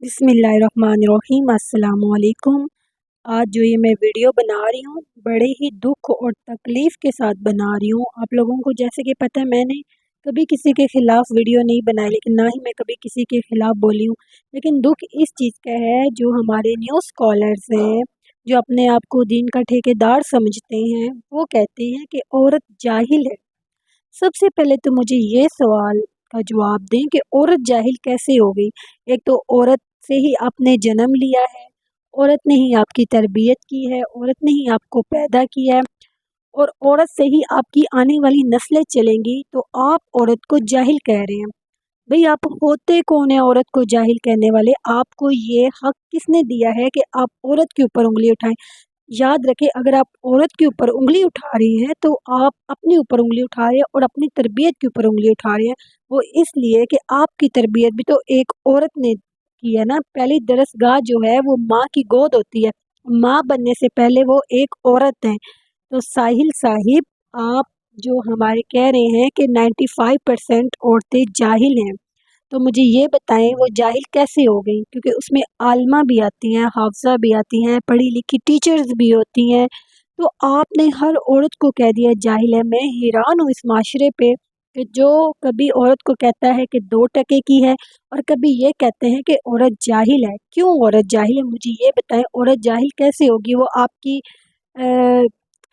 बिस्मिल्लाहिर्रहमानिर्रहीम। अस्सलाम वालेकुम। आज जो ये मैं वीडियो बना रही हूँ बड़े ही दुख और तकलीफ़ के साथ बना रही हूँ। आप लोगों को जैसे कि पता है मैंने कभी किसी के ख़िलाफ़ वीडियो नहीं बनाई, लेकिन ना ही मैं कभी किसी के ख़िलाफ़ बोली हूँ। लेकिन दुख इस चीज़ का है जो हमारे न्यू स्कॉलर्स हैं, जो अपने आप को दीन का ठेकेदार समझते हैं, वो कहते हैं कि औरत जाहिल है। सबसे पहले तो मुझे ये सवाल का जवाब दें कि औरत जाहिल कैसे हो गई? एक तो औरत से ही आपने जन्म लिया है, औरत ने ही आपकी तरबियत की है, औरत ने ही आपको पैदा किया है और औरत से ही आपकी आने वाली नस्लें चलेंगी, तो आप औरत को जाहिल कह रहे हैं। भई आप होते कौन है औरत को जाहिल कहने वाले? आपको ये हक किसने दिया है कि आप औरत के ऊपर उँगली उठाएँ? याद रखें, अगर आप औरत के ऊपर उँगली उठा रही हैं तो आप अपने ऊपर उँगली उठा रहे हैं और अपनी तरबियत के ऊपर उँगली उठा रहे हैं। वो इसलिए कि आपकी तरबियत भी तो एक औरत ने की है ना। पहली दरसगाह जो है वो माँ की गोद होती है। माँ बनने से पहले वो एक औरत है। तो साहिल साहिब, आप जो हमारे कह रहे हैं कि 95% औरतें जाहिल हैं, तो मुझे ये बताएं वो जाहिल कैसे हो गई? क्योंकि उसमें आलिमा भी आती हैं, हाफ़िज़ा भी आती हैं, पढ़ी लिखी टीचर्स भी होती हैं। तो आपने हर औरत को कह दिया जाहिल है। मैं हैरान हूँ इस माशरे पे कि जो कभी औरत को कहता है कि 2 टके की है और कभी ये कहते हैं कि औरत जाहिल है। क्यों औरत जाहिल है? मुझे ये बताएं, औरत जाहिल कैसे होगी? वो आपकी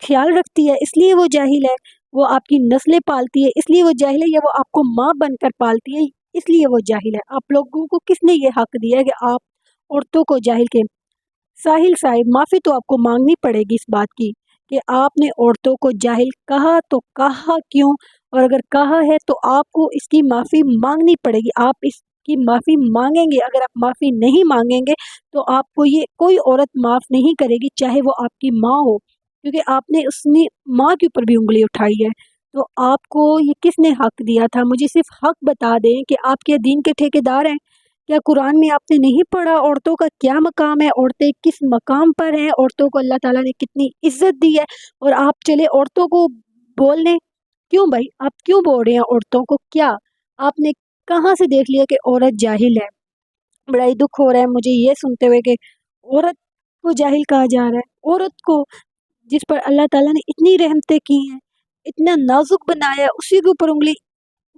ख्याल रखती है इसलिए वो जाहिल है, वो आपकी नस्लें पालती है इसलिए वो जाहिल है, या वो आपको माँ बनकर पालती है इसलिए वो जाहिल है? आप लोगों को किसने ये हक दिया है कि आप औरतों को जाहिल कहें? साहिल साहिब, माफ़ी तो आपको मांगनी पड़ेगी इस बात की कि आपने औरतों को जाहिल कहा, तो कहा क्यों? और अगर कहा है तो आपको इसकी माफ़ी मांगनी पड़ेगी। आप इसकी माफ़ी मांगेंगे, अगर आप माफ़ी नहीं मांगेंगे तो आपको ये कोई औरत माफ़ नहीं करेगी, चाहे वो आपकी माँ हो, क्योंकि आपने उसने माँ के ऊपर भी उँगली उठाई है। तो आपको ये किसने हक दिया था? मुझे सिर्फ़ हक बता दें कि आप क्या दीन के ठेकेदार हैं? क्या कुरान में आपने नहीं पढ़ा औरतों का क्या मकाम है? औरतें किस मकाम पर हैं? औरतों को अल्लाह ताला ने कितनी इज़्ज़त दी है और आप चले औरतों को बोलने? क्यों भाई? आप क्यों बोल रहे हैं औरतों को? क्या आपने कहाँ से देख लिया कि औरत जाहिल है? बड़ा ही दुःख हो रहा है मुझे ये सुनते हुए कि औरत को जाहिल कहा जा रहा है। औरत को, जिस पर अल्लाह ताला ने इतनी रहमतें की हैं, इतना नाज़ुक बनाया है, उसी के ऊपर उँगली।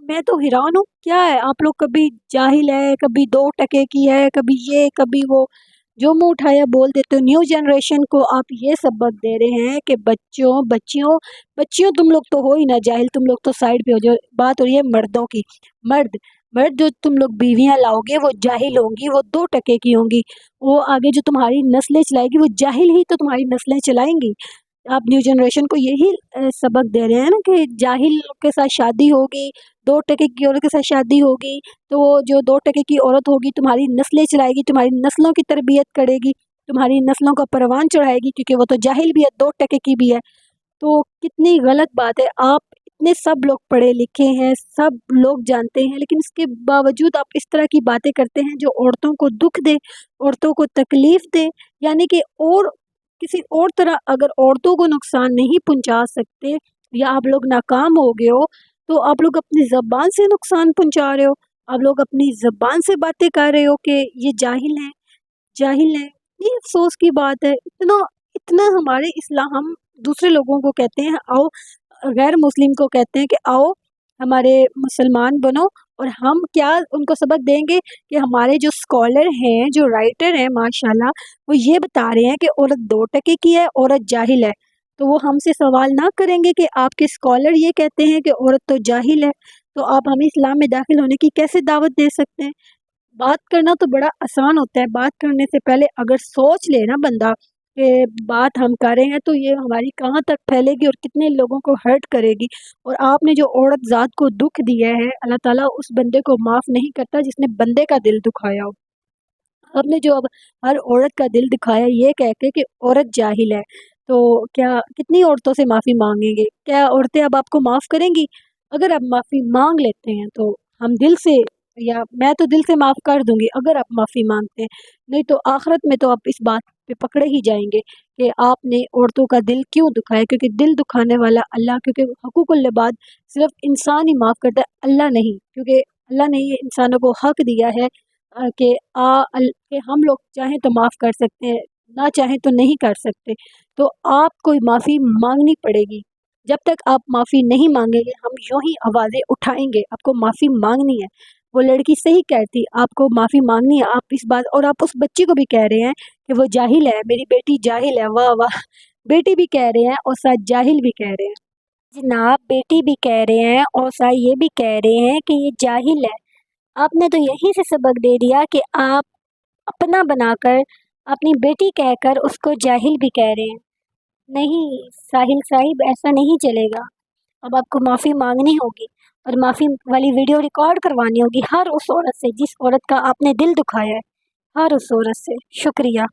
मैं तो हैरान हूँ, क्या है आप लोग? कभी जाहिल है, कभी 2 टके की है, कभी ये, कभी वो, जो मुँह उठाया बोल देते हो। न्यू जनरेशन को आप ये सबक दे रहे हैं कि बच्चों, बच्चियों, बच्चियों तुम लोग तो हो ही ना जाहिल, तुम लोग तो साइड पे हो। जो बात हो रही है मर्दों की, मर्द मर्द जो तुम लोग बीवियाँ लाओगे वो जाहिल होंगी, वो 2 टके की होंगी। वो आगे जो तुम्हारी नस्लें चलाएगी वो जाहिल ही तो तुम्हारी नस्लें चलाएँगी। आप न्यू जनरेशन को यही सबक दे रहे हैं ना कि जाहिल के साथ शादी होगी, 2 टके की औरत के साथ शादी होगी, तो वो जो 2 टके की औरत होगी तुम्हारी नस्लें चलाएगी, तुम्हारी नस्लों की तरबियत करेगी, तुम्हारी नस्लों का परवान चढ़ाएगी, क्योंकि वो तो जाहिल भी है, 2 टके की भी है। तो कितनी गलत बात है। आप इतने सब लोग पढ़े लिखे हैं, सब लोग जानते हैं, लेकिन इसके बावजूद आप इस तरह की बातें करते हैं जो औरतों को दुःख दे, औरतों को तकलीफ़ दे। यानी कि और किसी और तरह अगर औरतों को नुकसान नहीं पहुँचा सकते या आप लोग नाकाम हो गए हो, तो आप लोग अपनी ज़बान से नुकसान पहुँचा रहे हो। आप लोग अपनी ज़बान से बातें कर रहे हो कि ये जाहिल हैं, जाहिल हैं। ये अफ़सोस की बात है। इतना इतना हमारे हम दूसरे लोगों को कहते हैं आओ, गैर मुस्लिम को कहते हैं कि आओ हमारे मुसलमान बनो, और हम क्या उनको सबक देंगे कि हमारे जो स्कॉलर हैं, जो राइटर हैं माशाल्लाह, वो ये बता रहे हैं कि औरत 2 टके की है, औरत जाहिल है। तो वो हमसे सवाल ना करेंगे कि आपके स्कॉलर ये कहते हैं कि औरत तो जाहिल है, तो आप हमें इस्लाम में दाखिल होने की कैसे दावत दे सकते हैं? बात करना तो बड़ा आसान होता है, बात करने से पहले अगर सोच ले ना बंदा कि बात हम कर रहे हैं तो ये हमारी कहाँ तक फैलेगी और कितने लोगों को हर्ट करेगी। और आपने जो औरत ज़ात को दुःख दिया है, अल्लाह ताला उस बंदे को माफ़ नहीं करता जिसने बंदे का दिल दुखाया हो। आपने जो अब हर औरत का दिल दुखाया ये कह के कि औरत जाहिल है, तो क्या कितनी औरतों से माफ़ी माँगेंगे? क्या औरतें अब आपको माफ़ करेंगी? अगर आप माफ़ी माँग लेते हैं तो हम दिल से, या मैं तो दिल से माफ़ कर दूँगी अगर आप माफ़ी माँगते हैं, नहीं तो आखिरत में तो आप इस बात पे पकड़े ही जाएँगे कि आपने औरतों का दिल क्यों दुखाया, क्योंकि दिल दुखाने वाला अल्लाह, क्योंकि हुकूकुल लिबाद सिर्फ़ इंसान ही माफ़ करता है, अल्लाह नहीं। क्योंकि अल्लाह ने ये इंसानों को हक दिया है कि हम लोग चाहें तो माफ़ कर सकते हैं, ना चाहें तो नहीं कर सकते। तो आपको माफ़ी मांगनी पड़ेगी। जब तक आप माफ़ी नहीं मांगेंगे हम यूं ही आवाज़ें उठाएंगे। आपको माफ़ी मांगनी है। वो लड़की सही कहती, आपको माफ़ी मांगनी है। आप इस बात, और आप उस बच्ची को भी कह रहे हैं कि वो जाहिल है, मेरी बेटी जाहिल है। वाह वाह, बेटी भी कह रहे हैं और साथ जाहिल भी कह रहे हैं। जनाब, बेटी भी कह रहे हैं और साथ ये भी कह रहे हैं कि ये जाहिल है। आपने तो यहीं से सबक दे दिया कि आप अपना बनाकर अपनी बेटी कहकर उसको जाहिल भी कह रहे हैं। नहीं साहिल साहिब, ऐसा नहीं चलेगा। अब आपको माफ़ी मांगनी होगी और माफ़ी वाली वीडियो रिकॉर्ड करवानी होगी हर उस औरत से जिस औरत का आपने दिल दुखाया है, हर उस औरत से। शुक्रिया।